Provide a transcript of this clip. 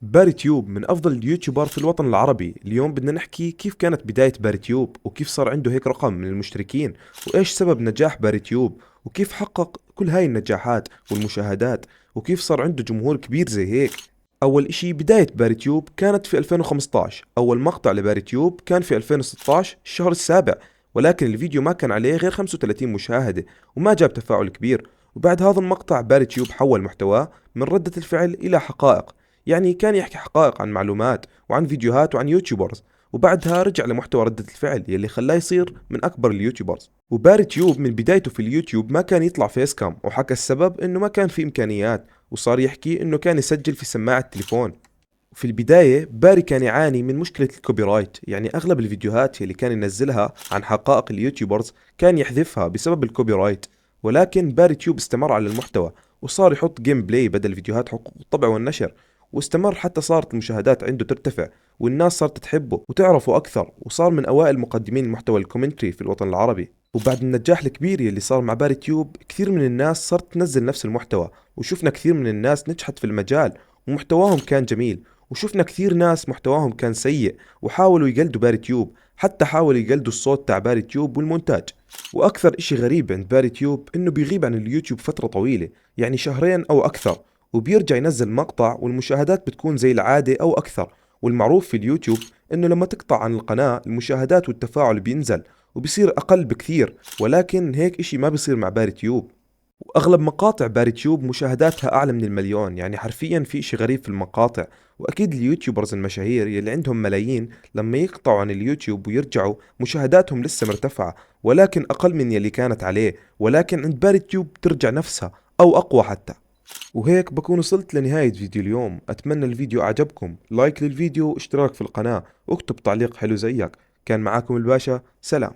باري تيوب من افضل اليوتيوبر في الوطن العربي. اليوم بدنا نحكي كيف كانت بداية باري تيوب، وكيف صار عنده هيك رقم من المشتركين، وايش سبب نجاح باري تيوب، وكيف حقق كل هاي النجاحات والمشاهدات، وكيف صار عنده جمهور كبير زي هيك. اول اشي بداية باري تيوب كانت في 2015. اول مقطع لباري تيوب كان في 2016 الشهر السابع، ولكن الفيديو ما كان عليه غير 35 مشاهدة وما جاب تفاعل كبير. وبعد هذا المقطع باري تيوب حول محتواه من ردة الفعل إلى حقائق، يعني كان يحكي حقائق عن معلومات وعن فيديوهات وعن يوتيوبرز. وبعدها رجع لمحتوى ردة الفعل يلي خلاه يصير من أكبر اليوتيوبرز. وباري تيوب من بدايته في اليوتيوب ما كان يطلع فيس كام، وحكى السبب إنه ما كان في إمكانيات، وصار يحكي إنه كان يسجل في سماعة تليفون. في البداية باري كان يعاني من مشكلة الكوبي رايت، يعني أغلب الفيديوهات اللي كان ينزلها عن حقائق اليوتيوبرز كان يحذفها بسبب الكوبي رايت. ولكن باري تيوب استمر على المحتوى، وصار يحط جيم بلاي بدل فيديوهات حقوق الطبع والنشر، واستمر حتى صارت المشاهدات عنده ترتفع، والناس صارت تحبه وتعرفه أكثر، وصار من أوائل مقدمين المحتوى الكومنتري في الوطن العربي. وبعد النجاح الكبير اللي صار مع باري تيوب، كثير من الناس صارت تنزل نفس المحتوى، وشفنا كثير من الناس نجحت في المجال ومحتواهم كان جميل. وشفنا كثير ناس محتواهم كان سيء وحاولوا يقلدوا باري تيوب، حتى حاولوا يقلدوا الصوت تاع باري تيوب والمونتاج. واكثر اشي غريب عند باري تيوب انه بيغيب عن اليوتيوب فترة طويلة، يعني شهرين او اكثر، وبيرجع ينزل مقطع والمشاهدات بتكون زي العادة او اكثر. والمعروف في اليوتيوب انه لما تقطع عن القناة المشاهدات والتفاعل بينزل وبيصير اقل بكثير، ولكن هيك اشي ما بيصير مع باري تيوب. واغلب مقاطع باري تيوب مشاهداتها اعلى من المليون، يعني حرفيا في اشي غريب في المقاطع. واكيد اليوتيوبرز المشاهير يلي عندهم ملايين لما يقطعوا عن اليوتيوب ويرجعوا مشاهداتهم لسه مرتفعة، ولكن اقل من يلي كانت عليه. ولكن عند باري تيوب ترجع نفسها او اقوى حتى. وهيك بكون وصلت لنهاية فيديو اليوم. اتمنى الفيديو اعجبكم، لايك للفيديو واشتراك في القناة، واكتب تعليق حلو زيك. كان معاكم الباشا، سلام.